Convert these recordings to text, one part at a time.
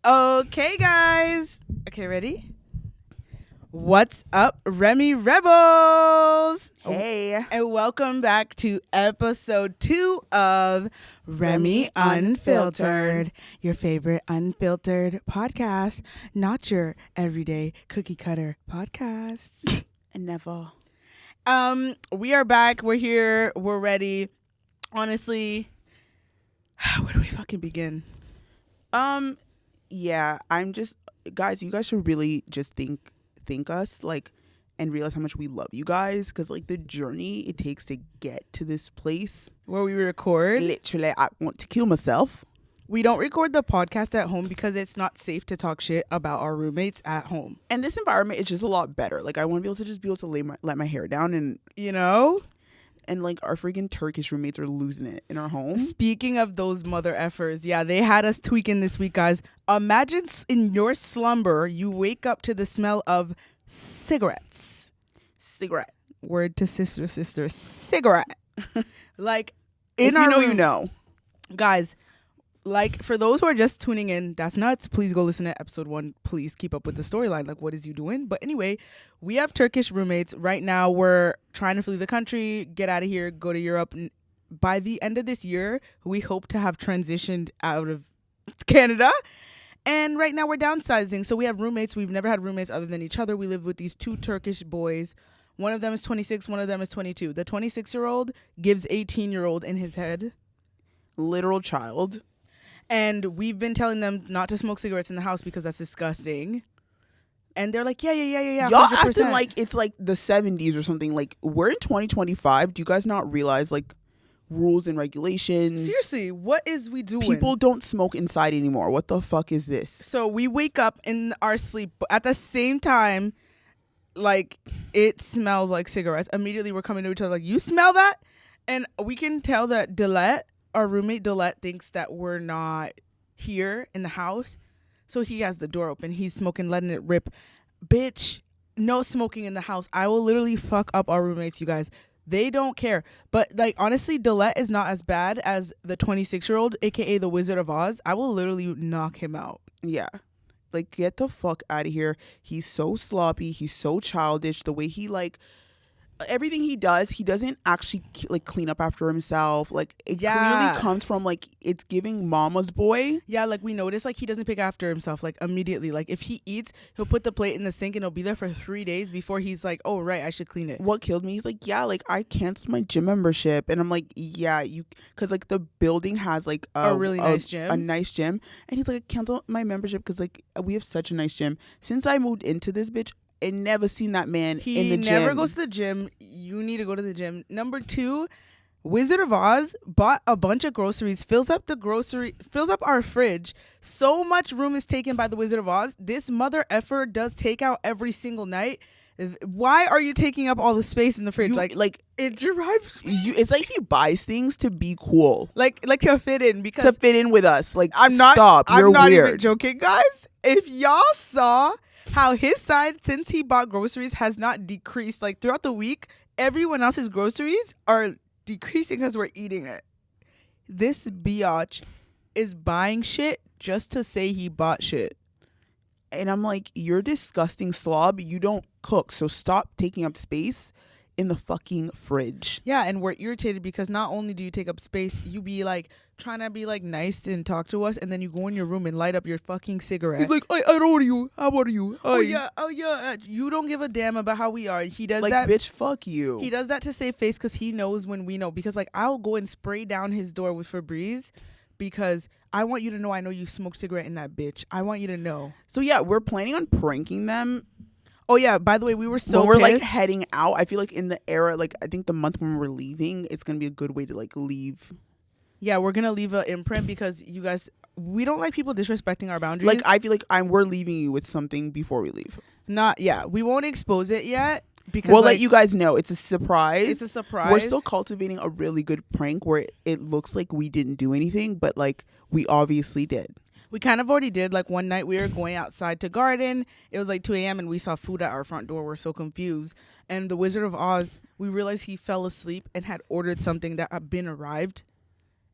Okay, guys. Okay, ready? What's up, Remy Rebels? Hey. And welcome back to episode 2 of Remy Unfiltered, your favorite unfiltered podcast, not your everyday cookie cutter podcast. And never. We are back. We're here. We're ready. Honestly, where do we fucking begin? Yeah, I'm just, guys, you guys should really just think us, like, and realize how much we love you guys, because, like, the journey it takes to get to this place. Where we record. Literally, I want to kill myself. We don't record the podcast at home because it's not safe to talk shit about our roommates at home. And this environment is just a lot better. Like, I want to be able to let my hair down and, you know? And, like, our freaking Turkish roommates are losing it in our home. Speaking of those mother effers, yeah, they had us tweaking this week, guys. Imagine in your slumber, you wake up to the smell of cigarettes. Cigarette. Word to sister, cigarette. Like, if you know, you know. Guys, like, for those who are just tuning in, that's nuts. Please go listen to episode 1. Please keep up with the storyline. Like, what is you doing? But anyway, we have Turkish roommates. Right now, we're trying to flee the country, get out of here, go to Europe. By the end of this year, we hope to have transitioned out of Canada. And right now, we're downsizing. So we have roommates. We've never had roommates other than each other. We live with these 2 Turkish boys. One of them is 26. One of them is 22. The 26-year-old gives 18-year-old in his head. Literal child. And we've been telling them not to smoke cigarettes in the house because that's disgusting. And they're like, yeah. Y'all 100%. acting like it's like the 70s or something. Like, we're in 2025. Do you guys not realize, like, rules and regulations? Seriously, what is we doing? People don't smoke inside anymore. What the fuck is this? So we wake up in our sleep, but at the same time, like, it smells like cigarettes. Immediately, we're coming to each other like, you smell that? And we can tell that our roommate Dilette thinks that we're not here in the house. So he has the door open. He's smoking, letting it rip. Bitch, no smoking in the house. I will literally fuck up our roommates, you guys. They don't care. But, like, honestly, Dilette is not as bad as the 26-year-old, a.k.a. the Wizard of Oz. I will literally knock him out. Yeah. Like, get the fuck out of here. He's so sloppy. He's so childish. The way he, like, everything he does, he doesn't actually like clean up after himself. Like, it clearly comes from, like, it's giving mama's boy. Yeah, like, we notice, like, he doesn't pick after himself, like, immediately. Like, if he eats, he'll put the plate in the sink and it'll be there for 3 days before he's like, oh, right, I should clean it. What killed me, he's like, yeah, like, I canceled my gym membership. And I'm like, yeah, you, because, like, the building has, like, a really nice gym. A nice gym. And he's like, I canceled my membership because, like, we have such a nice gym. Since I moved into this bitch, I never seen that man in the gym. He never goes to the gym. You need to go to the gym. Number 2, Wizard of Oz bought a bunch of groceries, fills up our fridge. So much room is taken by the Wizard of Oz. This mother effer does takeout every single night. Why are you taking up all the space in the fridge? Like it drives me. It's like he buys things to be cool. Like to fit in, because to fit in with us. Like, I'm not you're I'm not weird. even joking, guys. If y'all saw how his side, since he bought groceries, has not decreased. Like, throughout the week, everyone else's groceries are decreasing because we're eating it. This biatch is buying shit just to say he bought shit. And I'm like, you're disgusting slob. You don't cook, so stop taking up space in the fucking fridge. Yeah, and we're irritated because not only do you take up space, you be like trying to be like nice and talk to us, and then you go in your room and light up your fucking cigarette. He's like, I don't know you. How are you? Oh yeah. You don't give a damn about how we are. He does like, that. Bitch, fuck you. He does that to save face because he knows when we know. Because, like, I'll go and spray down his door with Febreze because I want you to know I know you smoked cigarette in that bitch. I want you to know. So yeah, we're planning on pranking them. Oh yeah, by the way, we were so when we're pissed. like heading out, I feel like in the era, like, I think the month when we're leaving, it's gonna be a good way to, like, leave. Yeah, we're gonna leave an imprint because you guys, we don't like people disrespecting our boundaries. Like, I feel like we're leaving you with something before we leave. We won't expose it yet because we'll let you guys know. It's a surprise. It's a surprise. We're still cultivating a really good prank where it looks like we didn't do anything, but, like, we obviously did. We kind of already did. Like, one night we were going outside to garden. It was like 2 a.m. and we saw food at our front door. We're so confused. And the Wizard of Oz, we realized he fell asleep and had ordered something that had been arrived.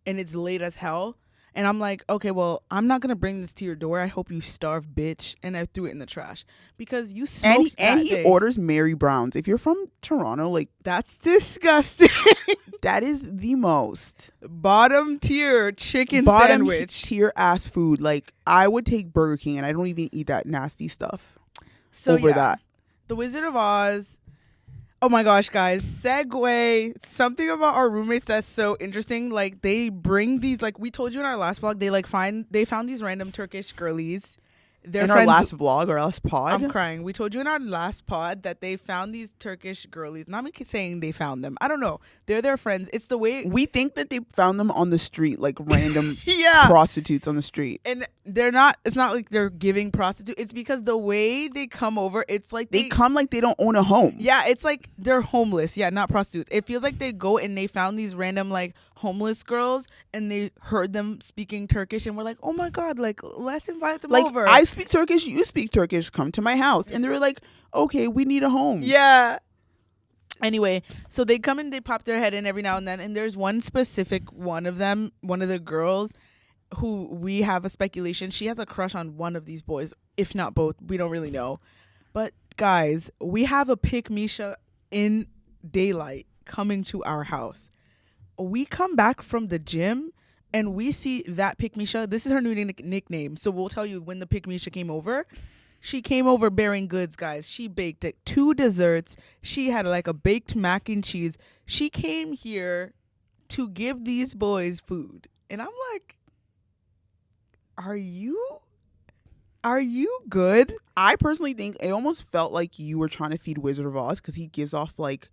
And it's late as hell. And I'm like, okay, well, I'm not gonna bring this to your door. I hope you starve, bitch. And I threw it in the trash because you smoked And that he day. orders Mary Browns. If you're from Toronto, like, That's disgusting. that is the most Bottom tier chicken bottom sandwich. tier ass food. Like, I would take Burger King, and I don't even eat that nasty stuff So over yeah, that. The Wizard of Oz. Oh my gosh, guys. Segue. Something about our roommates that's so interesting. Like, they bring these, like we told you in our last vlog, they found these random Turkish girlies. They're In our last vlog, our last pod. I'm crying. We told you in our last pod that they found these Turkish girlies. Not me saying they found them. I don't know. They're their friends. It's the way. We think that they found them on the street, like random Yeah. prostitutes on the street. And they're not. It's not like they're giving prostitute. It's because the way they come over, it's like They come like they don't own a home. Yeah, it's like they're homeless. Yeah, not prostitutes. It feels like they go and they found these random like homeless girls and they heard them speaking Turkish and we're like, oh my god, like let's invite them Like, over. I speak Turkish, you speak Turkish, come to my house. And they were like, okay, we need a home. Yeah. Anyway, so they come and they pop their head in every now and then, and there's one specific one of them, one of the girls, who we have a speculation she has a crush on one of these boys, if not both. We don't really know. But guys, we have a pick Misha in daylight coming to our house. We come back from the gym and we see that pick Misha. This is her new nickname. So we'll tell you when the pick Misha came over. She came over bearing goods, guys. She baked 2 desserts. She had like a baked mac and cheese. She came here to give these boys food. And I'm like, are you good? I personally think it almost felt like you were trying to feed Wizard of Oz because he gives off like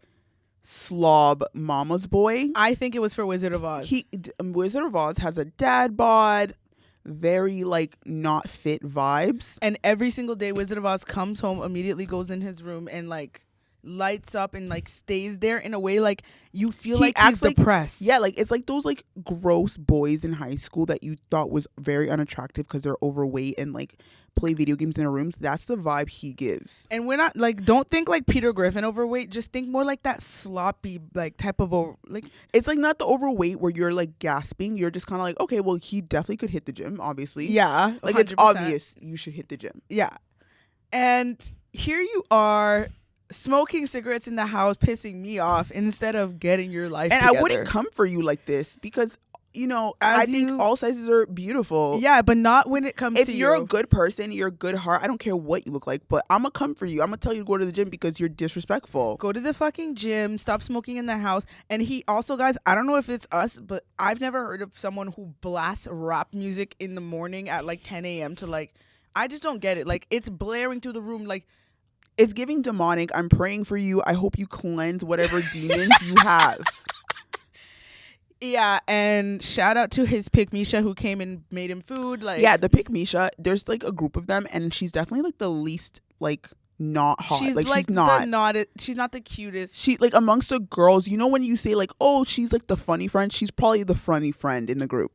slob mama's boy. I think it was for Wizard of Oz. Wizard of Oz has a dad bod, very like not fit vibes. And every single day Wizard of Oz comes home, immediately goes in his room and like lights up and like stays there in a way like you feel like he's depressed. Yeah, like it's like those like gross boys in high school that you thought was very unattractive because they're overweight and like play video games in their rooms. That's the vibe he gives. And we're not like, don't think like Peter Griffin overweight, just think more like that sloppy like type of like, it's like not the overweight where you're like gasping. You're just kind of like, okay, well, he definitely could hit the gym, obviously. yeah, like 100%. It's obvious you should hit the gym. Yeah. And here you are smoking cigarettes in the house, pissing me off instead of getting your life and together. I wouldn't come for you like this because, you know, I think all sizes are beautiful. Yeah, but not when it comes to if you're a good person, you're a good heart, I don't care what you look like, but I'm gonna come for you. I'm gonna tell you to go to the gym because you're disrespectful. Go to the fucking gym, stop smoking in the house. And he also, guys, I don't know if it's us, but I've never heard of someone who blasts rap music in the morning at like 10 a.m. to like, I just don't get it. Like, it's blaring through the room. Like, it's giving demonic. I'm praying for you. I hope you cleanse whatever demons you have. yeah, and shout out to his pick Misha who came and made him food. Like, yeah, the pick Misha, there's like a group of them and she's definitely like the least like not hot. She's like she's not the cutest. She like amongst the girls, you know, when you say like, oh, she's like the funny friend, she's probably the funny friend in the group.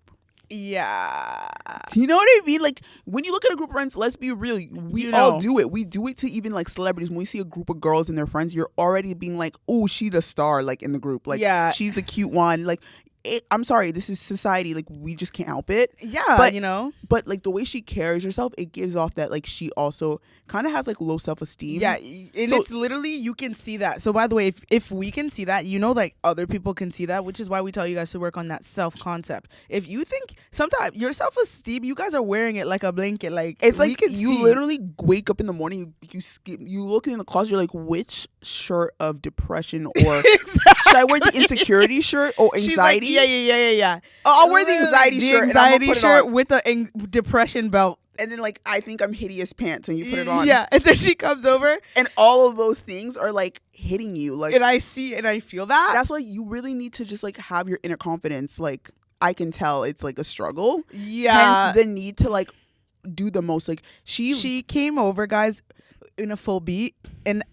Yeah. You know what I mean? Like, when you look at a group of friends, let's be real. We all do it. We do it to even, like, celebrities. When we see a group of girls and their friends, you're already being like, oh, she's the star, like, in the group. Like, yeah. She's the cute one. Like, I'm sorry. This is society. Like, we just can't help it. Yeah, but, you know? But, like, the way she carries herself, it gives off that, like, she also kind of has, like, low self-esteem. Yeah, and so, it's literally, you can see that. So, by the way, if we can see that, you know, like, other people can see that, which is why we tell you guys to work on that self-concept. If you think, sometimes, your self-esteem, you guys are wearing it like a blanket. Like, it's like, you literally wake up in the morning, you look in the closet, you're like, which shirt of depression or should I wear the insecurity shirt or anxiety? She's like, yeah. I'll wear the anxiety shirt. The anxiety shirt with the depression belt. And then, like, I think I'm hideous pants and you put it on. Yeah, and then she comes over. And all of those things are, like, hitting you. Like, and I see and I feel that. That's why you really need to just, like, have your inner confidence. Like, I can tell it's, like, a struggle. Yeah. Hence the need to, like, do the most. Like, she came over, guys, in a full beat. And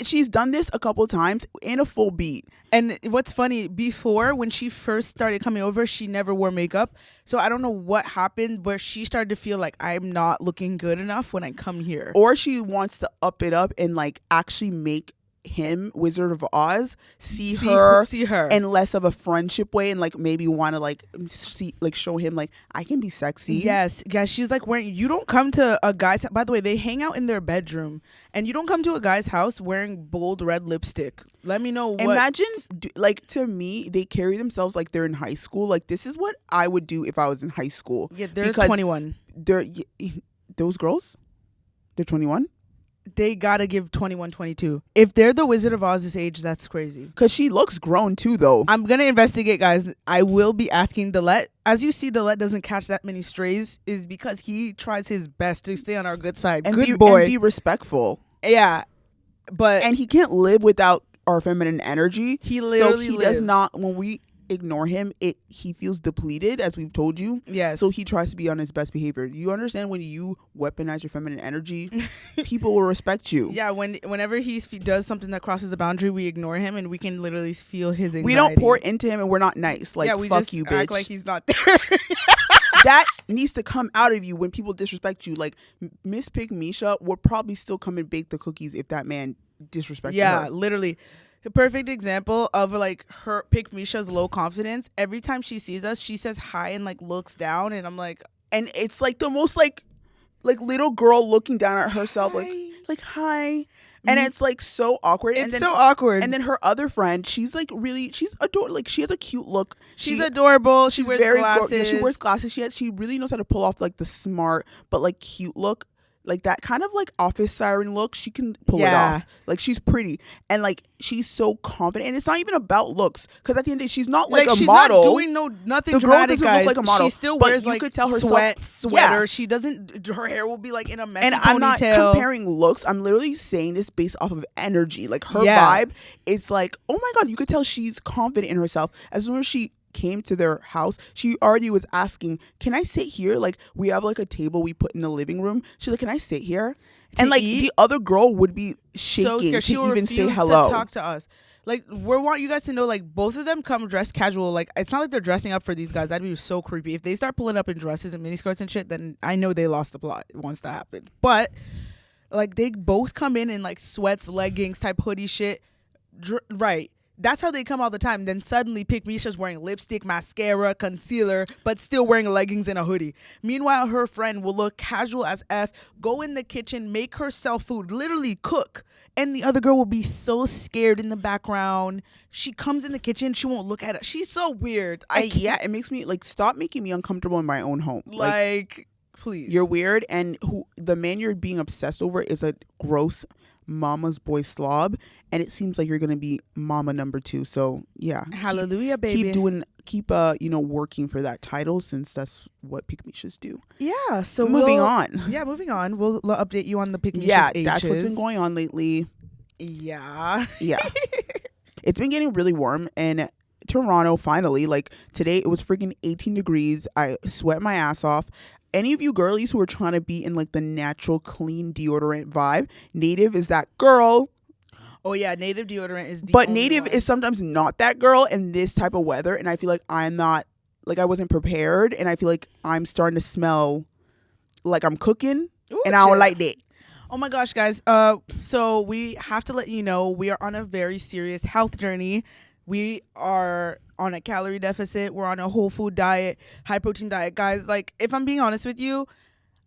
she's done this a couple times in a full beat. And what's funny, before when she first started coming over, she never wore makeup. So I don't know what happened where she started to feel like I'm not looking good enough when I come here. Or she wants to up it up and like actually make him, Wizard of Oz, see her and in less of a friendship way, and like maybe want to like see, like show him like I can be sexy. Yes, she's like wearing. You don't come to a guy's. By the way, they hang out in their bedroom, and you don't come to a guy's house wearing bold red lipstick. Let me know. Imagine, like, to me, they carry themselves like they're in high school. Like, this is what I would do if I was in high school. Yeah, they're 21. Those girls, they're 21. They gotta give 21, 22. If they're the Wizard of Oz's age, that's crazy. Because she looks grown too, though. I'm gonna investigate, guys. I will be asking Delet. As you see, Delet doesn't catch that many strays, is because he tries his best to stay on our good side. And good boy. And be respectful. Yeah, and he can't live without our feminine energy. He literally does not. When we ignore him, he feels depleted, as we've told you. Yes. So he tries to be on his best behavior. You understand, when you weaponize your feminine energy, people will respect you. Yeah, whenever he does something that crosses the boundary, we ignore him, and we can literally feel his anxiety. We don't pour into him, and we're not nice. Like, we fuck just you, bitch. act like he's not there. That needs to come out of you when people disrespect you. Like, Miss Pig Misha would probably still come and bake the cookies if that man disrespected her. Yeah, literally. A perfect example of like her Pick Misha's low confidence. Every time she sees us, she says hi and like looks down, and I'm like, and it's like the most like little girl looking down at herself, hi. like hi, and it's like so awkward. It's so awkward. And then her other friend, she's like she's adorable. Like, she has a cute look. She's adorable. She wears glasses. She wears glasses. She really knows how to pull off like the smart but like cute look. Like, that kind of like office siren look, she can pull it off. Like, she's pretty, and like she's so confident, and it's not even about looks, because at the end of the day, she's not like a she's model. Not doing nothing the dramatic, girl doesn't guys. look like a model. She still but wears you like could tell herself, sweater. Yeah. She doesn't. Her hair will be like in a messy and ponytail. I'm not comparing looks. I'm literally saying this based off of energy. Like, her vibe, it's like, oh my god, you could tell she's confident in herself. As soon as she came to their house, she already was asking, can I sit here? Like, we have like a table we put in the living room. She's like, can I sit here? And like eat? The other girl would be shaking so scared. She to even say to hello. Talk to us. Like, we want you guys to know, like, both of them come dressed casual. Like, it's not like they're dressing up for these guys. That'd be so creepy. If they start pulling up in dresses and miniskirts and shit, then I know they lost the plot once that happens. But like, they both come in like sweats, leggings, type hoodie shit. Right. That's how they come all the time. Then suddenly Pick Misha's wearing lipstick, mascara, concealer, but still wearing leggings and a hoodie. Meanwhile, her friend will look casual as F, go in the kitchen, make herself food, literally cook. And the other girl will be so scared in the background. She comes in the kitchen, she won't look at it. She's so weird. It makes me like, stop making me uncomfortable in my own home. Like, please. You're weird, and the man you're being obsessed over is a gross mama's boy slob, and it seems like you're gonna be mama number 2. So yeah, hallelujah, baby. Keep working for that title, since that's what Pick Mishas do. Yeah. So moving on. Yeah, moving on. We'll update you on the Pick Mishas ages. That's what's been going on lately. Yeah. It's been getting really warm in Toronto. Finally, like today, it was freaking 18 degrees. I sweat my ass off. Any of you girlies who are trying to be in like the natural clean deodorant vibe, Native is that girl. Oh yeah, Native deodorant is but Native is sometimes not that girl in this type of weather, and I feel like I'm not, like, I wasn't prepared, and I feel like I'm starting to smell like I'm cooking. Ooh, and I don't like that. Oh my gosh, guys. So we have to let you know we are on a very serious health journey. We are on a calorie deficit. We're on a whole food diet, high protein diet. Guys, like, if I'm being honest with you,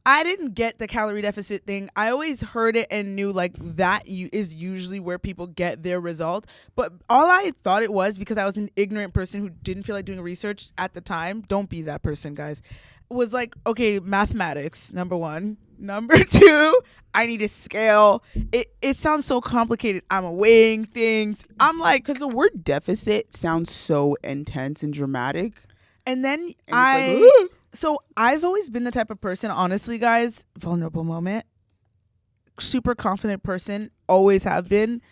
I didn't get the calorie deficit thing. I always heard it and knew like that is usually where people get their result. But all I thought it was, because I was an ignorant person who didn't feel like doing research at the time. Don't be that person, guys. Was like, okay, mathematics, number 1. Number 2, I need a scale. It sounds so complicated. I'm weighing things. I'm like, because the word deficit sounds so intense and dramatic. And then like, so I've always been the type of person, honestly, guys, vulnerable moment, super confident person, always have been.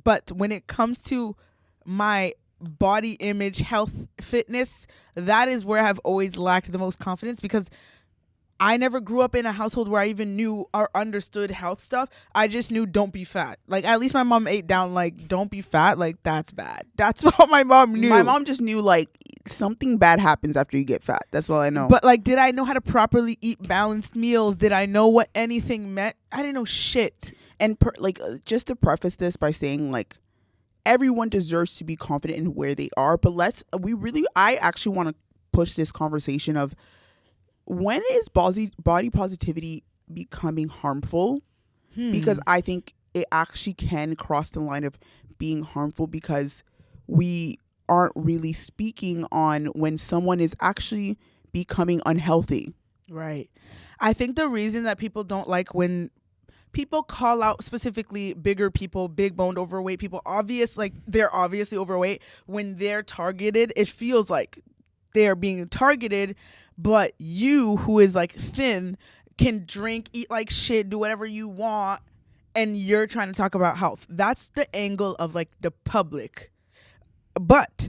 But when it comes to my body image, health, fitness, that is where I've always lacked the most confidence, because I never grew up in a household where I even knew or understood health stuff. I just knew don't be fat. Like, at least my mom ate down, like, don't be fat. Like, that's bad. That's what my mom knew. My mom just knew, like, something bad happens after you get fat. That's all I know. But like, did I know how to properly eat balanced meals? Did I know what anything meant? I didn't know shit. And just to preface this by saying, like, everyone deserves to be confident in where they are. But I actually want to push this conversation of, when is body positivity becoming harmful? Because I think it actually can cross the line of being harmful, because we aren't really speaking on when someone is actually becoming unhealthy. Right. I think the reason that people don't like when people call out specifically bigger people, big boned, overweight people, they're obviously overweight, when they're targeted, it feels like they're being targeted. But you, who is like thin, can drink, eat like shit, do whatever you want, and you're trying to talk about health. That's the angle of like the public. But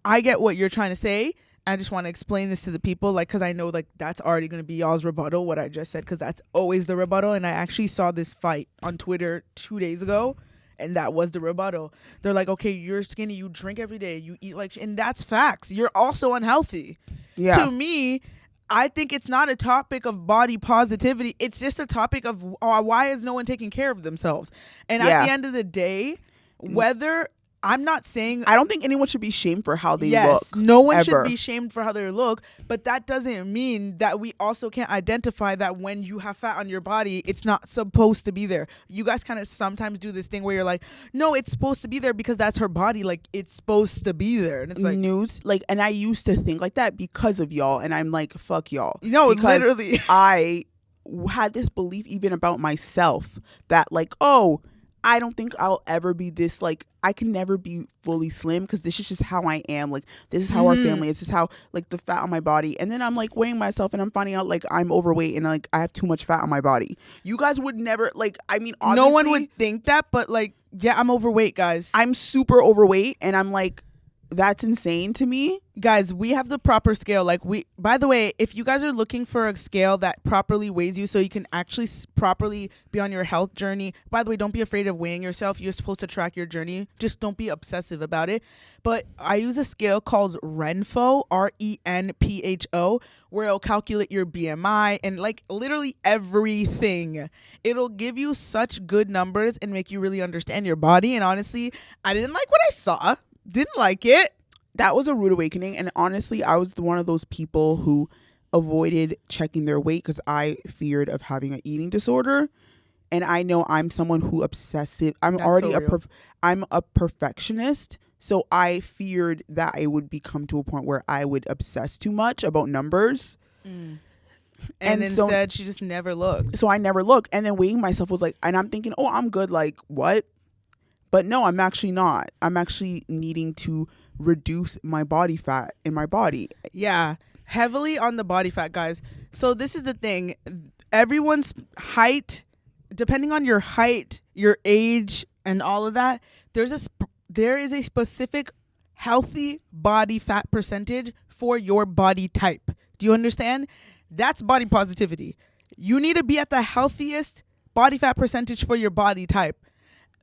I get what you're trying to say. I just want to explain this to the people, like, because I know like that's already going to be y'all's rebuttal, what I just said, because that's always the rebuttal. And I actually saw this fight on Twitter 2 days ago, and that was the rebuttal. They're like, okay, you're skinny, you drink every day, you eat like and that's facts. You're also unhealthy. Yeah. To me, I think it's not a topic of body positivity. It's just a topic of why is no one taking care of themselves? And at the end of the day, whether... I'm not saying... I don't think anyone should be shamed for how they look. No one ever. should be shamed for how they look, but that doesn't mean that we also can't identify that when you have fat on your body, it's not supposed to be there. You guys kind of sometimes do this thing where you're like, no, it's supposed to be there because that's her body. Like, it's supposed to be there. And it's like... News. Like, and I used to think like that because of y'all, and I'm like, fuck y'all. No, because literally. I had this belief even about myself that like, oh... I don't think I'll ever be this, like, I can never be fully slim because this is just how I am. Like, this is how our family is. This is how, like, the fat on my body. And then I'm, like, weighing myself and I'm finding out, like, I'm overweight and, like, I have too much fat on my body. You guys would never, like, I mean, obviously. No one would think that, but, like, yeah, I'm overweight, guys. I'm super overweight and I'm, like, that's insane to me. Guys, we have the proper scale. Like, by the way, if you guys are looking for a scale that properly weighs you so you can actually properly be on your health journey, by the way, don't be afraid of weighing yourself. You're supposed to track your journey. Just don't be obsessive about it. But I use a scale called RENPHO, RENPHO, where it'll calculate your BMI and like literally everything. It'll give you such good numbers and make you really understand your body. And honestly, I didn't like what I saw. Didn't like it. That was a rude awakening. And honestly, I was one of those people who avoided checking their weight because I feared of having an eating disorder. And I know I'm someone who obsessive. I'm a perfectionist. So I feared that I would become to a point where I would obsess too much about numbers. And instead, she just never looked. So I never looked. And then weighing myself was like, and I'm thinking, oh, I'm good. Like, what? But no, I'm actually not. I'm actually needing to reduce my body fat in my body. Yeah, heavily on the body fat, guys. So this is the thing. Everyone's height, depending on your height, your age, and all of that, there is a specific healthy body fat percentage for your body type. Do you understand? That's body positivity. You need to be at the healthiest body fat percentage for your body type.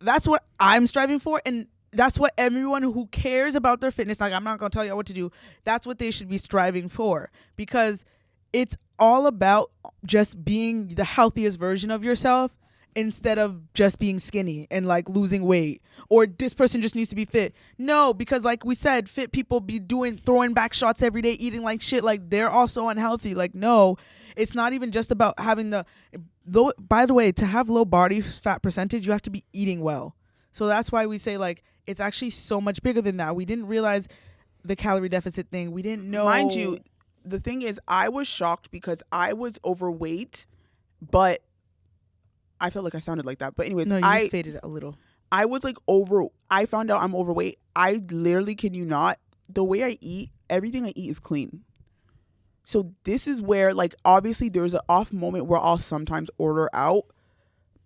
That's what I'm striving for, and that's what everyone who cares about their fitness, like, I'm not going to tell you what to do, that's what they should be striving for, because it's all about just being the healthiest version of yourself instead of just being skinny and like losing weight, or this person just needs to be fit. No, because like we said, fit people be throwing back shots every day, eating like shit, like they're also unhealthy. Like, no, it's not even just about having by the way, to have low body fat percentage, you have to be eating well. So that's why we say like it's actually so much bigger than that. We didn't realize the calorie deficit thing. We didn't know. Mind you, the thing is, I was shocked because I was overweight, but I felt like I sounded like that. But anyways, no, you just faded a little. I was like I found out I'm overweight. I literally, kid you not, the way I eat, everything I eat is clean. So this is where, like, obviously there's an off moment where I'll sometimes order out.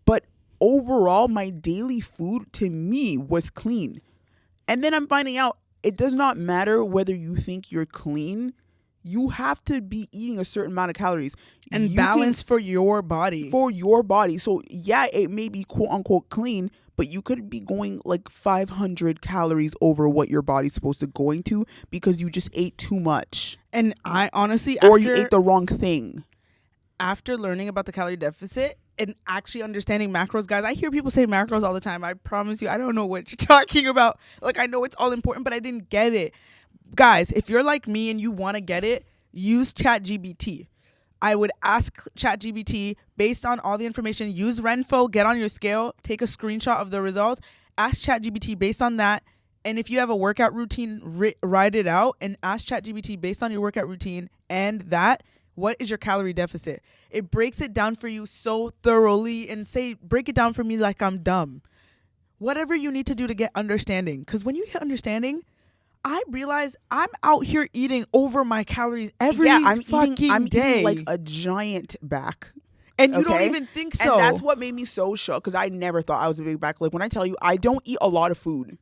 But overall, my daily food to me was clean. And then I'm finding out it does not matter whether you think you're clean. You have to be eating a certain amount of calories. And balance for your body. For your body. So, yeah, it may be quote unquote clean, but you could be going like 500 calories over what your body's supposed to going to because you just ate too much. And I honestly, or you ate the wrong thing. After learning about the calorie deficit and actually understanding macros, guys, I hear people say macros all the time. I promise you, I don't know what you're talking about. Like, I know it's all important, but I didn't get it. Guys, if you're like me and you want to get it, use ChatGPT. I would ask ChatGPT based on all the information. Use Renfo, get on your scale, take a screenshot of the results, ask ChatGPT based on that. And if you have a workout routine, write it out and ask ChatGPT based on your workout routine and that, what is your calorie deficit? It breaks it down for you so thoroughly and break it down for me like I'm dumb. Whatever you need to do to get understanding. Because when you get understanding, I realize I'm out here eating over my calories every I'm fucking day. eating like a giant back. And you don't even think so. And that's what made me so shocked because I never thought I was a big back. Like when I tell you, I don't eat a lot of food.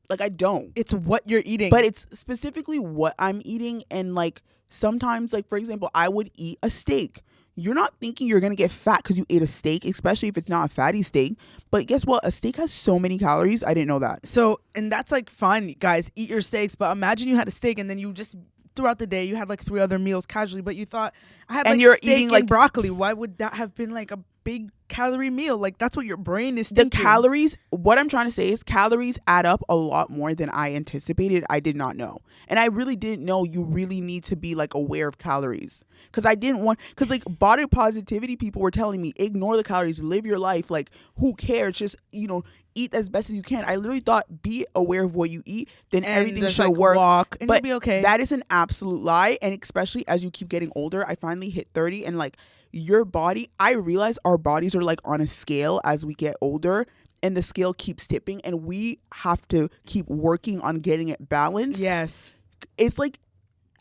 Like I don't. It's what you're eating. But it's specifically what I'm eating. And like sometimes, like for example, I would eat a steak. You're not thinking you're going to get fat because you ate a steak, especially if it's not a fatty steak. But guess what? A steak has so many calories. I didn't know that. So, and that's like fine, guys, eat your steaks. But imagine you had a steak and then you just, throughout the day, you had like 3 other meals casually. But you thought, I had like you're steak eating and like broccoli. Why would that have been like a big calorie meal? Like that's what your brain is thinking. The calories, what I'm trying to say is calories add up a lot more than I anticipated. I did not know. And I really didn't know you really need to be like aware of calories. Because I didn't want, because like body positivity people were telling me, ignore the calories, live your life. Like who cares? Just, eat as best as you can. I literally thought, be aware of what you eat, then everything should like work. Walk, and but you'll be okay. That is an absolute lie. And especially as you keep getting older, I finally hit 30 and like your body, I realize our bodies are like on a scale as we get older and the scale keeps tipping and we have to keep working on getting it balanced. Yes. It's like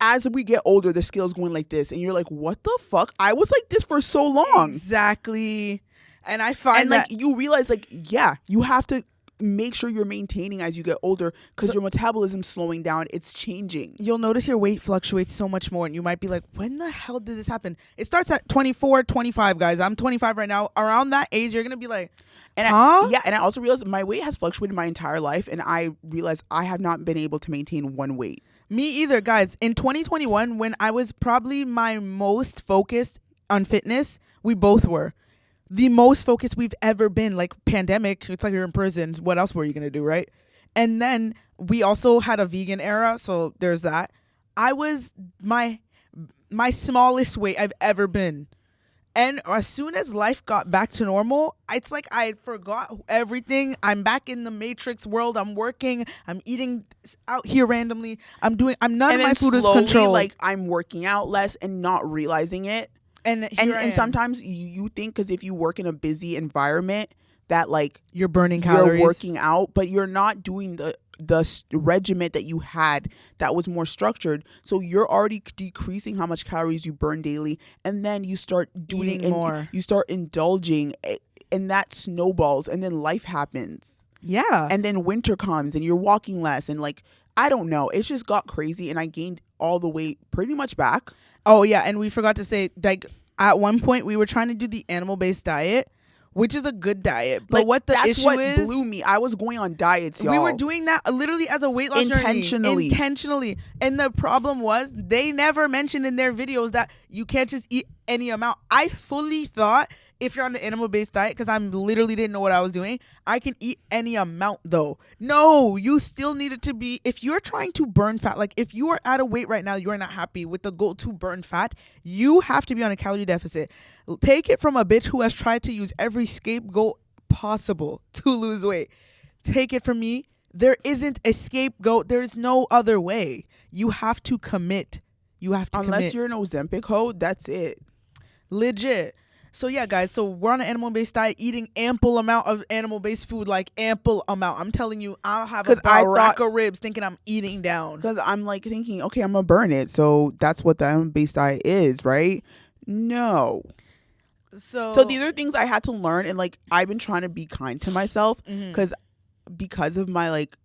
as we get older, the scale's going like this and you're like, what the fuck? I was like this for so long. Exactly. And I find that like you realize like, yeah, you have to make sure you're maintaining as you get older because your metabolism's slowing down. It's changing. You'll notice your weight fluctuates so much more and you might be like, when the hell did this happen? It starts at 24, 25, guys. I'm 25 right now. Around that age, you're going to be like, and huh? And I also realized my weight has fluctuated my entire life and I realized I have not been able to maintain one weight. Me either, guys. In 2021, when I was probably my most focused on fitness, we both were. The most focused we've ever been. Like pandemic, it's like you're in prison. What else were you gonna do, right? And then we also had a vegan era, so there's that. I was my smallest weight I've ever been. And as soon as life got back to normal, it's like I forgot everything. I'm back in the Matrix world. I'm working. I'm eating out here randomly. None of my food is controlled. Like I'm working out less and not realizing it. And sometimes you think because if you work in a busy environment that like you're burning calories, you're working out, but you're not doing the regiment that you had that was more structured. So you're already decreasing how much calories you burn daily, and then you start doing more. You start indulging, and that snowballs, and then life happens. Yeah, and then winter comes, and you're walking less, and like I don't know, it just got crazy, and I gained all the weight pretty much back. Oh yeah, and we forgot to say, like at one point we were trying to do the animal-based diet, which is a good diet. But like, what the that's issue what is, blew me. I was going on diets, y'all. We were doing that literally as a weight loss journey. Intentionally. And the problem was they never mentioned in their videos that you can't just eat any amount. I fully thought if you're on the animal-based diet, because I literally didn't know what I was doing, I can eat any amount though. No, you still needed to be, if you're trying to burn fat, like if you are at a weight right now, you're not happy with the goal to burn fat, you have to be on a calorie deficit. Take it from a bitch who has tried to use every scapegoat possible to lose weight. Take it from me. There isn't a scapegoat. There is no other way. You have to commit. Unless you're an Ozempic hoe, that's it. Legit. So yeah, guys, so we're on an animal-based diet, eating ample amount of animal-based food, like ample amount. I'm telling you, I'll have a rack of ribs thinking I'm eating down. Because I'm like thinking, okay, I'm going to burn it. So that's what the animal-based diet is, right? No. So these are things I had to learn, and like I've been trying to be kind to myself because of my like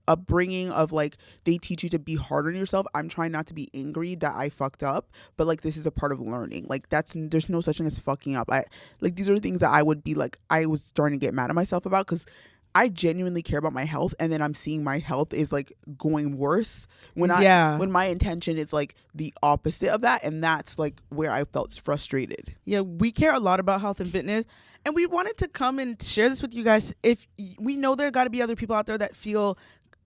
upbringing of like they teach you to be hard on yourself. I'm trying not to be angry that I fucked up, but like this is a part of learning. Like there's no such thing as fucking up. I like these are things that I would be like I was starting to get mad at myself about because I genuinely care about my health, and then I'm seeing my health is like going worse when my intention is like the opposite of that, and that's like where I felt frustrated. Yeah, we care a lot about health and fitness, and we wanted to come and share this with you guys. If we know there got to be other people out there that feel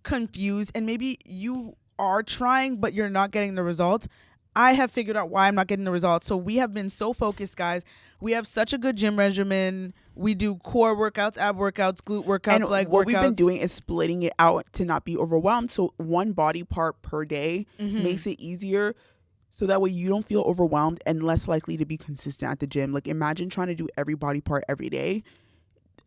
confused, and maybe you are trying but you're not getting the results. I have figured out why I'm not getting the results. So we have been so focused, guys. We have such a good gym regimen. We do core workouts, ab workouts, glute workouts, and leg what workouts. we've been doing is splitting it out to not be overwhelmed. So one body part per day makes it easier. So that way you don't feel overwhelmed and less likely to be consistent at the gym. Like imagine trying to do every body part every day.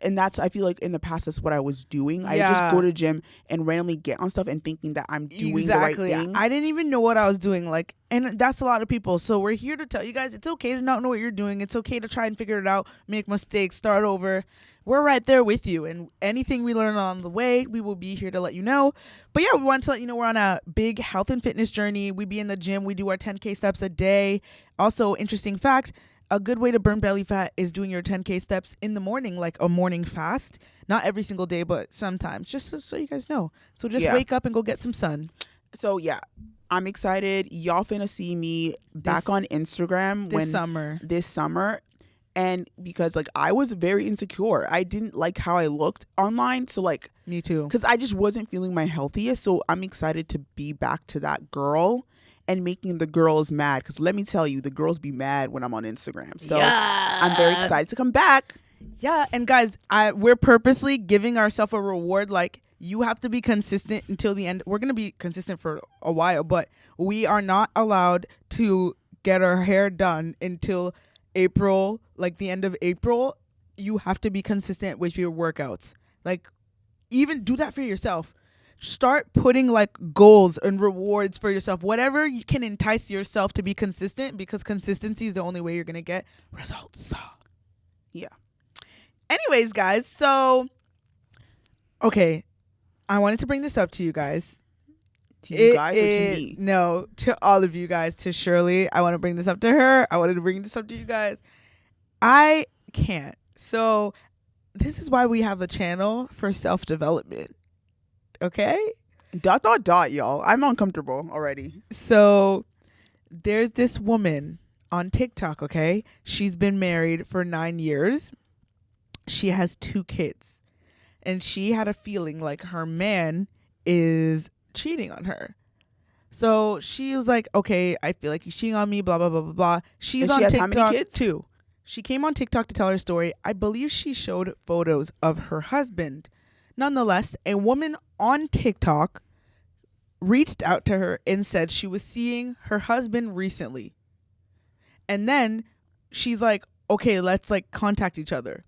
And that's, I feel like in the past, that's what I was doing. I just go to the gym and randomly get on stuff and thinking that I'm doing the right thing. I didn't even know what I was doing. Like, and that's a lot of people. So we're here to tell you guys, it's okay to not know what you're doing. It's okay to try and figure it out, make mistakes, start over. We're right there with you. And anything we learn on the way, we will be here to let you know. But yeah, we want to let you know we're on a big health and fitness journey. We be in the gym. We do our 10K steps a day. Also, interesting fact, a good way to burn belly fat is doing your 10K steps in the morning, like a morning fast. Not every single day, but sometimes, just so you guys know. So just wake up and go get some sun. So yeah, I'm excited. Y'all finna see me back on Instagram this summer. And because like I was very insecure. I didn't like how I looked online. So like me too. Because I just wasn't feeling my healthiest. So I'm excited to be back to that girl. And making the girls mad, because let me tell you, the girls be mad when I'm on Instagram. So I'm very excited to come back. Yeah, and guys, we're purposely giving ourselves a reward. Like, you have to be consistent until the end. We're going to be consistent for a while, but we are not allowed to get our hair done until April, like the end of April. You have to be consistent with your workouts. Like, even do that for yourself. Start putting like goals and rewards for yourself, whatever you can entice yourself to be consistent, because consistency is the only way you're gonna get results. Yeah. Anyways, guys, so okay, I wanted to bring this up to you guys. To you guys or to me? No, to all of you guys. To Shirley, I want to bring this up to her. I wanted to bring this up to you guys. I can't. So this is why we have a channel for self-development. Okay? ... y'all. I'm uncomfortable already. So there's this woman on TikTok, okay? She's been married for 9 years. She has 2 kids. And she had a feeling like her man is cheating on her. So she was like, okay, I feel like he's cheating on me, blah, blah, blah, blah, blah. She's on TikTok, how many kids? 2. She came on TikTok to tell her story. I believe she showed photos of her husband. Nonetheless, a woman on TikTok reached out to her and said she was seeing her husband recently. And then she's like, okay, let's like contact each other.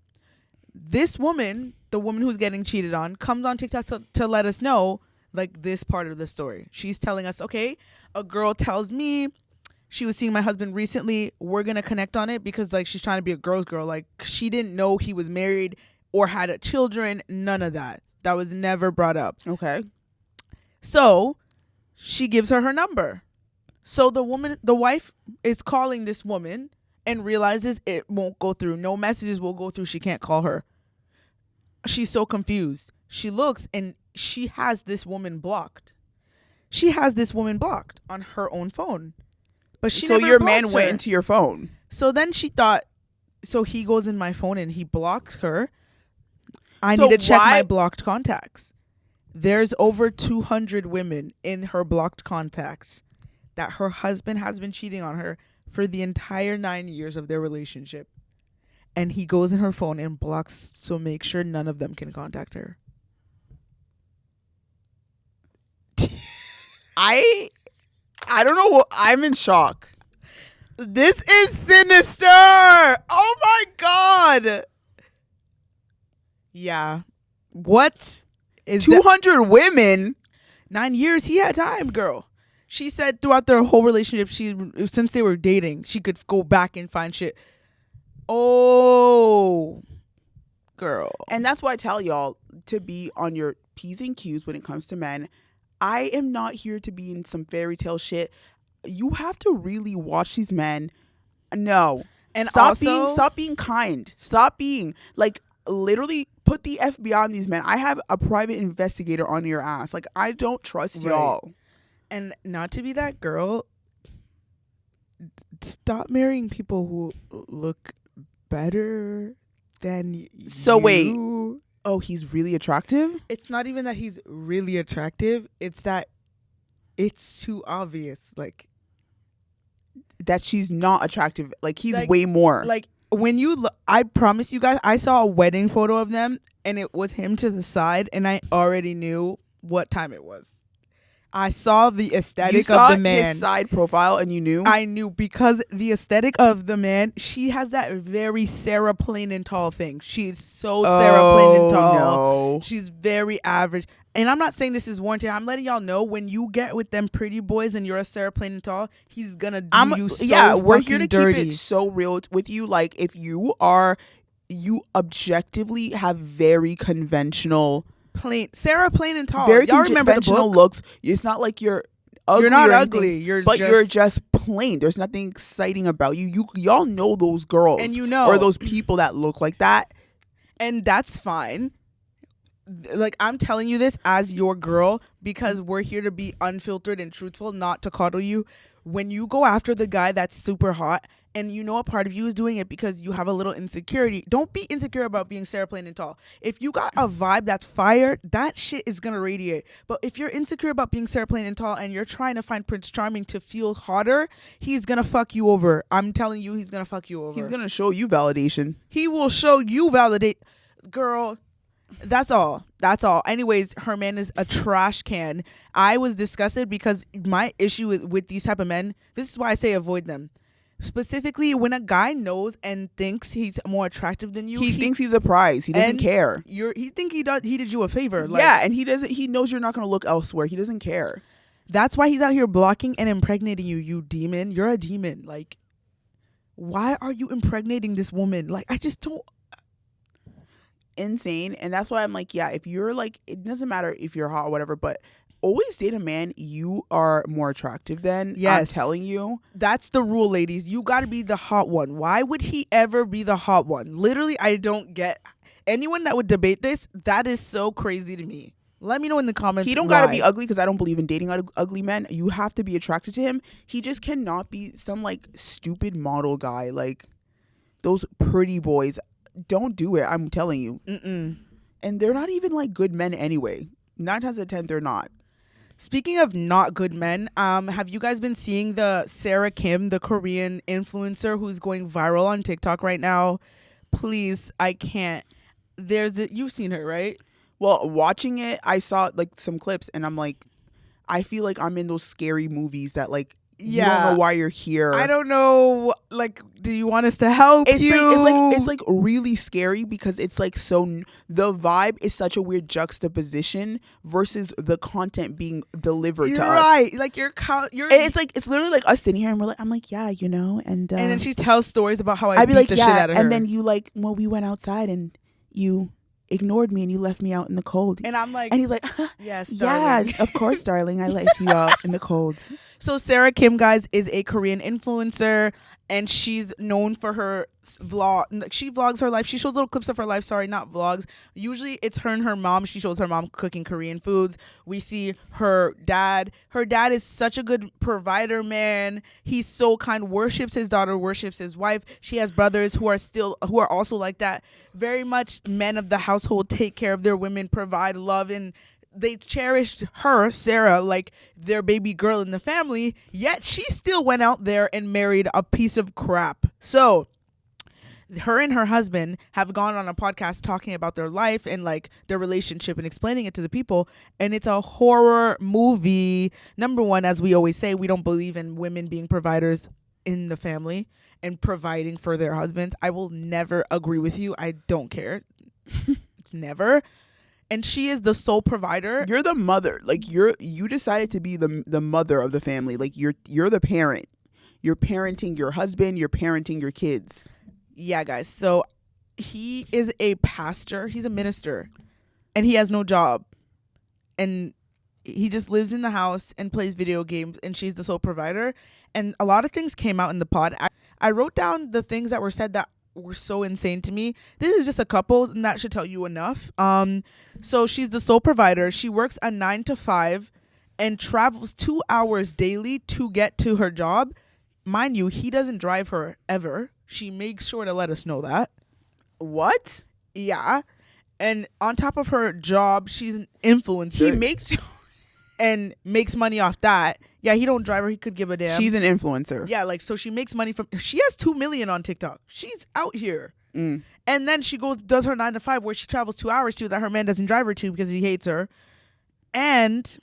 This woman, the woman who's getting cheated on, comes on TikTok to let us know like this part of the story. She's telling us, okay, a girl tells me she was seeing my husband recently. We're going to connect on it because like she's trying to be a girl's girl. Like she didn't know he was married or had children. None of that. That was never brought up. Okay. So she gives her number. So the wife is calling this woman and realizes it won't go through. No messages will go through. She can't call her. She's so confused. She looks and she has this woman blocked. She has this woman blocked on her own phone. But she never your blocked man her. went into your phone. So then she thought, so he goes in my phone and he blocks her. I need to check my blocked contacts. There's over 200 women in her blocked contacts that her husband has been cheating on her for the entire 9 years of their relationship. And he goes in her phone and blocks to make sure none of them can contact her. I don't know. I'm in shock. This is sinister. Oh my God. Yeah. What is 200 women? 9 years. He had time, girl. She said throughout their whole relationship, since they were dating, she could go back and find shit. Oh, girl. And that's why I tell y'all to be on your P's and Q's when it comes to men. I am not here to be in some fairy tale shit. You have to really watch these men. No. And stop being kind. Stop being like, literally put the FBI on these men. I have a private investigator on your ass. Like, I don't trust y'all. And not to be that girl, stop marrying people who look better than you. So wait. Oh, he's really attractive? It's not even that he's really attractive. It's that it's too obvious. Like, that she's not attractive. Like, he's like, way more. Like, when you I promise you guys, I saw a wedding photo of them and it was him to the side and I already knew what time it was. I saw the aesthetic of the man. His side profile and you knew? I knew because the aesthetic of the man, she has that very Sarah Plain and Tall thing. She's so Sarah Plain and Tall. No. She's very average. And I'm not saying this is warranted. I'm letting y'all know when you get with them pretty boys and you're a Sarah Plain and Tall, he's gonna do you so we're here to dirty. keep it so real with you. Like, if you objectively have very conventional, Sarah Plain and Tall. very y'all remember the conventional book? looks. It's not like you're ugly. You're not or ugly. anything, you're just plain. There's nothing exciting about you. Y'all know those girls, and you know, or those people that look like that, and that's fine. Like, I'm telling you this as your girl because we're here to be unfiltered and truthful, not to coddle you. When you go after the guy that's super hot and you know a part of you is doing it because you have a little insecurity, don't be insecure about being Sarah Plain and Tall. If you got a vibe that's fire, that shit is gonna radiate. But if you're insecure about being Sarah Plain and Tall and you're trying to find Prince Charming to feel hotter, he's gonna fuck you over. I'm telling you, he's gonna fuck you over. He's gonna show you validation. He will show you validate. Girl, that's all. Anyways, her man is a trash can. I was disgusted because my issue with these type of men, this is why I say avoid them. Specifically, when a guy knows and thinks he's more attractive than you, he thinks he's a prize. He doesn't care. He did you a favor. Like, yeah, and he knows you're not going to look elsewhere. He doesn't care. That's why he's out here blocking and impregnating you, you demon. You're a demon. Like, why are you impregnating this woman? Like, I just don't. Insane. And that's why I'm like, yeah, if you're like, it doesn't matter if you're hot or whatever, but always date a man you are more attractive than. Yes. I'm telling you. That's the rule, ladies. You got to be the hot one. Why would he ever be the hot one? Literally, I don't get anyone that would debate this. That is so crazy to me. Let me know in the comments. He don't got to be ugly because I don't believe in dating ugly men. You have to be attracted to him. He just cannot be some like stupid model guy. Like those pretty boys. Don't do it. I'm telling you. Mm-mm. And they're not even like good men anyway. 9 times out of 10, they're not. Speaking of not good men, have you guys been seeing the Sarah Kim, the Korean influencer who's going viral on TikTok right now? Please, I can't. You've seen her, right? Well, watching it, I saw like some clips and I'm like, I feel like I'm in those scary movies that like, you don't know why you're here. I don't know. Like, do you want us to help you? It's like really scary because it's like the vibe is such a weird juxtaposition versus the content being delivered to us. Right. Like it's literally like us sitting here and I'm like, yeah, you know, and then she tells stories about how I beat like, the shit out of her. And then you like, well, we went outside and you ignored me and you left me out in the cold. And I'm like, and he's like, yes, darling. Yeah, of course, darling. I left you out in the cold. So Sarah Kim, guys, is a Korean influencer and she's known for her vlog. She vlogs her life. She shows little clips of her life. Sorry, not vlogs. Usually it's her and her mom. She shows her mom cooking Korean foods. We see her dad. Her dad is such a good provider, man. He's so kind, worships his daughter, worships his wife. She has brothers who are also like that. Very much men of the household, take care of their women, provide love, and they cherished her, Sarah, like their baby girl in the family, yet she still went out there and married a piece of crap. So her and her husband have gone on a podcast talking about their life and like their relationship and explaining it to the people. And it's a horror movie. Number one, as we always say, we don't believe in women being providers in the family and providing for their husbands. I will never agree with you. I don't care. It's never. And she is the sole provider. You're the mother. Like you decided to be the mother of the family. Like you're the parent. You're parenting your husband. You're parenting your kids. Yeah, guys. So he is a pastor. He's a minister, and he has no job. and he just lives in the house and plays video games, and she's the sole provider. And a lot of things came out in the pod. I wrote down the things that were said that were so insane to me. This is just a couple, and that should tell you enough. So she's the sole provider. She works a 9 to 5 and travels 2 hours daily to get to her job. Mind you, he doesn't drive her ever. She makes sure to let us know that. What? Yeah. And on top of her job, she's an influencer. He makes and makes money off that. Yeah, he don't drive her. He could give a damn. She's an influencer. Yeah, like, so she makes money from... She has 2 million on TikTok. She's out here. Mm. And then she does her 9 to 5 where she travels 2 hours to that her man doesn't drive her to because he hates her. And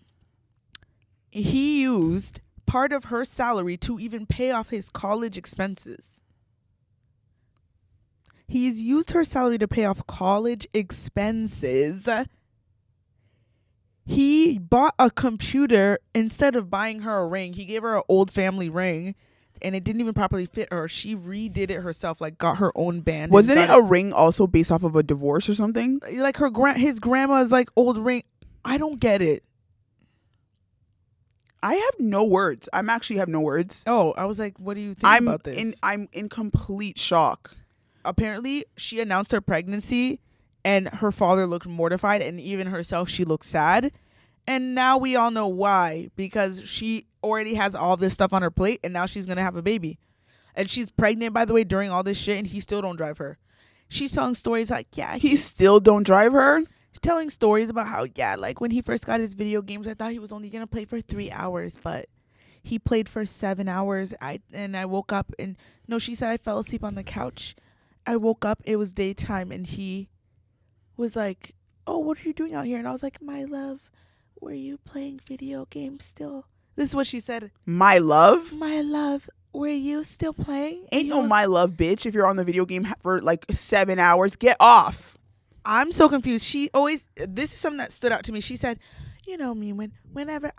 he used part of her salary to even pay off his college expenses. He's used her salary to pay off college expenses. He bought a computer instead of buying her a ring. He gave her an old family ring, and it didn't even properly fit her. She redid it herself, like got her own band. Wasn't it a ring also based off of a divorce or something? Like his grandma's like old ring. I don't get it. I have no words. I'm actually have no words. Oh, I was like, what do you think about this? I'm in complete shock. Apparently, she announced her pregnancy, and her father looked mortified, and even herself, she looked sad. And now we all know why, because she already has all this stuff on her plate, and now she's going to have a baby. And she's pregnant, by the way, during all this shit, and he still don't drive her. She's telling stories like, yeah. He still don't drive her? She's telling stories about how, yeah, like when he first got his video games, I thought he was only going to play for 3 hours, but he played for 7 hours. I woke up, and no, she said I fell asleep on the couch. I woke up, it was daytime, and he was like, oh, what are you doing out here? And I was like, my love, were you playing video games still? This is what she said. My love? My love, were you still playing? Ain't no my love, bitch. If you're on the video game for like 7 hours, get off. I'm so confused. This is something that stood out to me. She said, you know me, whenever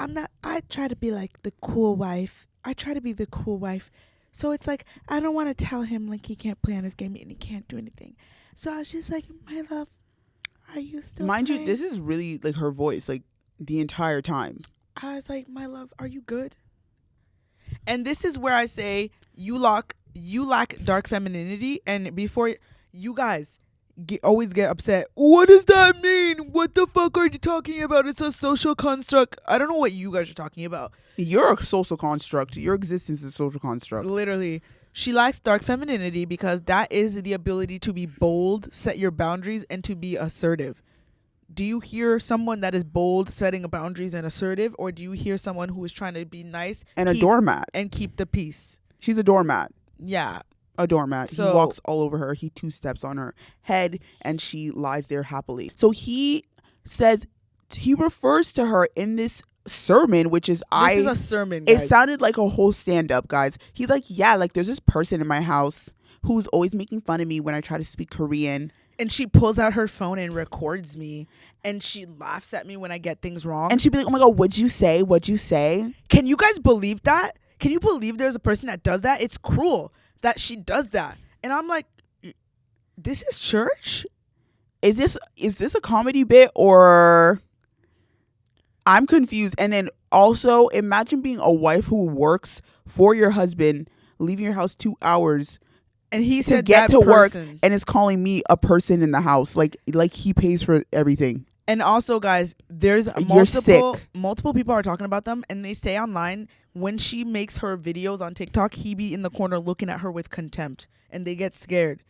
I try to be like the cool wife. I try to be the cool wife. So it's like, I don't want to tell him like he can't play on his game and he can't do anything. So I was just like, my love, are you still Mind playing? you, this is really like her voice, like the entire time. I was like, my love, are you good? And this is where I say you lack dark femininity. And before you guys always get upset, what does that mean? What the fuck are you talking about? It's a social construct. I don't know what you guys are talking about. You're a social construct. Your existence is a social construct. Literally. She lacks dark femininity because that is the ability to be bold, set your boundaries, and to be assertive. Do you hear someone that is bold, setting boundaries and assertive, or do you hear someone who is trying to be nice and a doormat and keep the peace? She's a doormat. Yeah. A doormat. So, he walks all over her. He 2-steps on her head, and she lies there happily. So he says, he refers to her in this sermon, which is This is a sermon, guys. It sounded like a whole stand-up, guys. He's like, yeah, like there's this person in my house who's always making fun of me when I try to speak Korean. And she pulls out her phone and records me, and she laughs at me when I get things wrong. And she'd be like, oh my God, what'd you say? What'd you say? Can you guys believe that? Can you believe there's a person that does that? It's cruel that she does that. And I'm like, this is church? Is this a comedy bit, or I'm confused? And then also imagine being a wife who works for your husband, leaving your house 2 hours and he to said get that to work, person. and is calling me a person in the house. Like he pays for everything. And also, guys, there's multiple people are talking about them, and they say online when she makes her videos on TikTok, he be in the corner looking at her with contempt, and they get scared.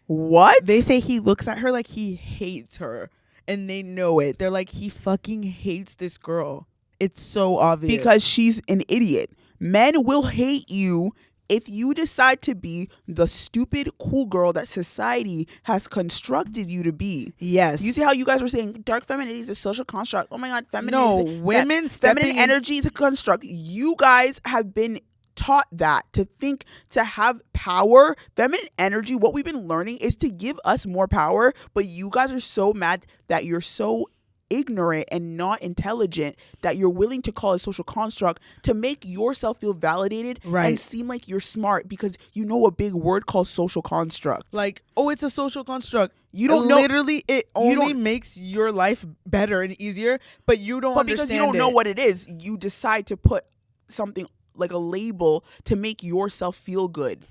What? They say he looks at her like he hates her, and they know it. They're like, he fucking hates this girl. It's so obvious. Because she's an idiot. Men will hate you if you decide to be the stupid cool girl that society has constructed you to be. Yes. You see how you guys were saying dark femininity is a social construct? Oh my God, feminine feminine energy is a construct. You guys have been taught that, to think, to have power. Feminine energy, what we've been learning is to give us more power, but you guys are so mad that you're so ignorant and not intelligent that you're willing to call a social construct to make yourself feel validated and seem like you're smart because you know a big word called social construct. Like, oh, it's a social construct. You don't know. Literally, it only makes your life better and easier, but you don't understand because you don't know what it is, you decide to put something like a label to make yourself feel good.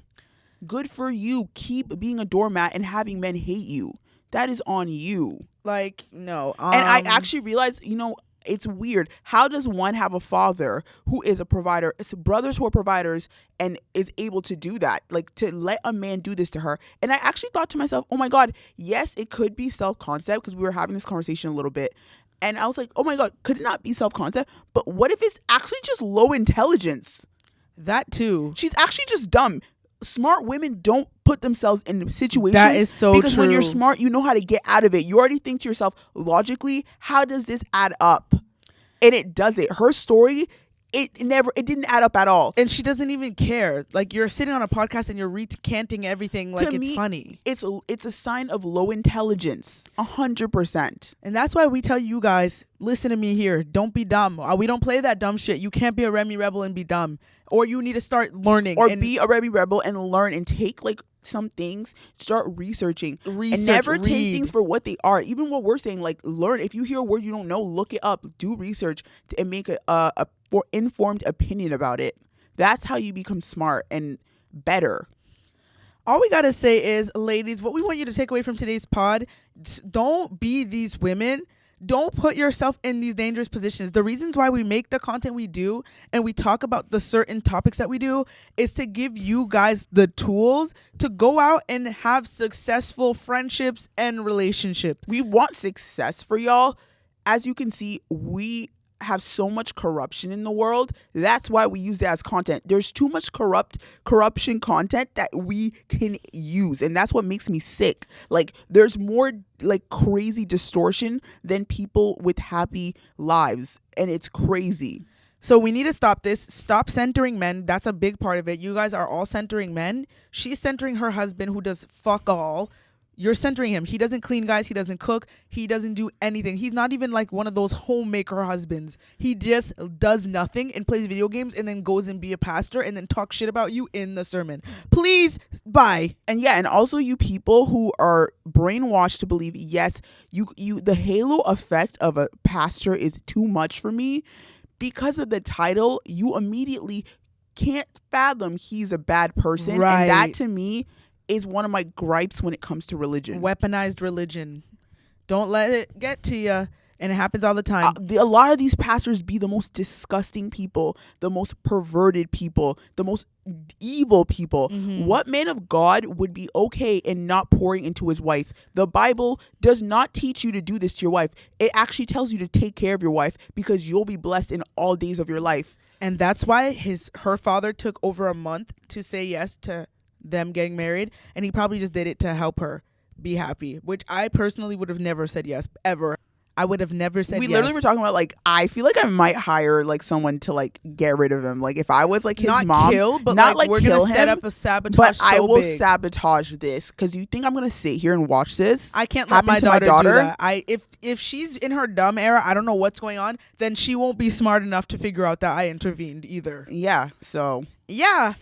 Good for you. Keep being a doormat and having men hate you. That is on you. Like, no. And I actually realized, it's weird. How does one have a father who is a provider, it's brothers who are providers, and is able to do that? Like, to let a man do this to her. And I actually thought to myself, oh my God, yes, it could be self-concept, because we were having this conversation a little bit. And I was like, oh my God, could it not be self-concept? But what if it's actually just low intelligence? That too. She's actually just dumb. Smart women don't put themselves in situations. That is so because true. When you're smart, you know how to get out of it. You already think to yourself, logically, how does this add up? And it does it. Her story, it didn't add up at all. And she doesn't even care. Like, you're sitting on a podcast and you're recanting everything like it's funny. It's a sign of low intelligence, 100%. And that's why we tell you guys, listen to me here. Don't be dumb. We don't play that dumb shit. You can't be a Remy rebel and be dumb. Or you need to start learning. Or be a Remy rebel and learn and take like some things, start researching. And never take things for what they are. Even what we're saying, like, learn. If you hear a word you don't know, look it up. Do research and make a informed opinion about it. That's how you become smart and better. All we got to say is, ladies, what we want you to take away from today's pod, don't be these women. Don't put yourself in these dangerous positions. The reasons why we make the content we do and we talk about the certain topics that we do is to give you guys the tools to go out and have successful friendships and relationships. We want success for y'all. As you can see, we have so much corruption in the world. That's why we use it as content. There's too much corruption content that we can use, and that's what makes me sick. Like, there's more like crazy distortion than people with happy lives, and it's crazy. So we need to stop this. Stop centering men. That's a big part of it. You guys are all centering men. She's centering her husband, who does fuck all. You're centering him. He doesn't clean, guys. He doesn't cook. He doesn't do anything. He's not even like one of those homemaker husbands. He just does nothing and plays video games and then goes and be a pastor and then talk shit about you in the sermon. Please, bye. And yeah, and also you people who are brainwashed to believe, yes, you the halo effect of a pastor is too much for me. Because of the title, you immediately can't fathom he's a bad person. Right. And that to me is one of my gripes when it comes to religion. Weaponized religion. Don't let it get to you. And it happens all the time. A lot of these pastors be the most disgusting people, the most perverted people, the most evil people. Mm-hmm. What man of God would be okay in not pouring into his wife? The Bible does not teach you to do this to your wife. It actually tells you to take care of your wife because you'll be blessed in all days of your life. And that's why her father took over a month to say yes to them getting married, and he probably just did it to help her be happy, which I personally would have never said yes, ever. I would have never said yes. We literally were talking about, like, I feel like I might hire like someone to like get rid of him. Like, if I was like his not mom, kill, but not like we're kill gonna him, set up a sabotage. But so I will big. sabotage this because you think I'm gonna sit here and watch this? I can't let my daughter do that. If she's in her dumb era, I don't know what's going on, then she won't be smart enough to figure out that I intervened either. Yeah. So yeah.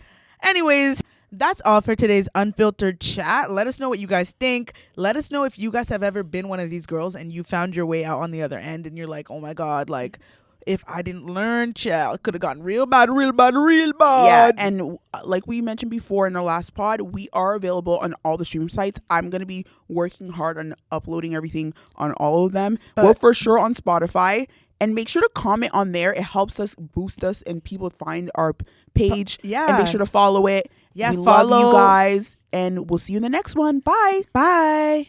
Anyways, that's all for today's unfiltered chat. Let us know what you guys think. Let us know if you guys have ever been one of these girls and you found your way out on the other end and you're like, oh my God, like, if I didn't learn, chat, it could have gotten real bad. Yeah, and like we mentioned before in our last pod, we are available on all the streaming sites. I'm going to be working hard on uploading everything on all of them. We're for sure on Spotify. And make sure to comment on there. It helps us boost us and people find our page. Yeah. And make sure to follow it. Yeah, we love you guys. And we'll see you in the next one. Bye. Bye.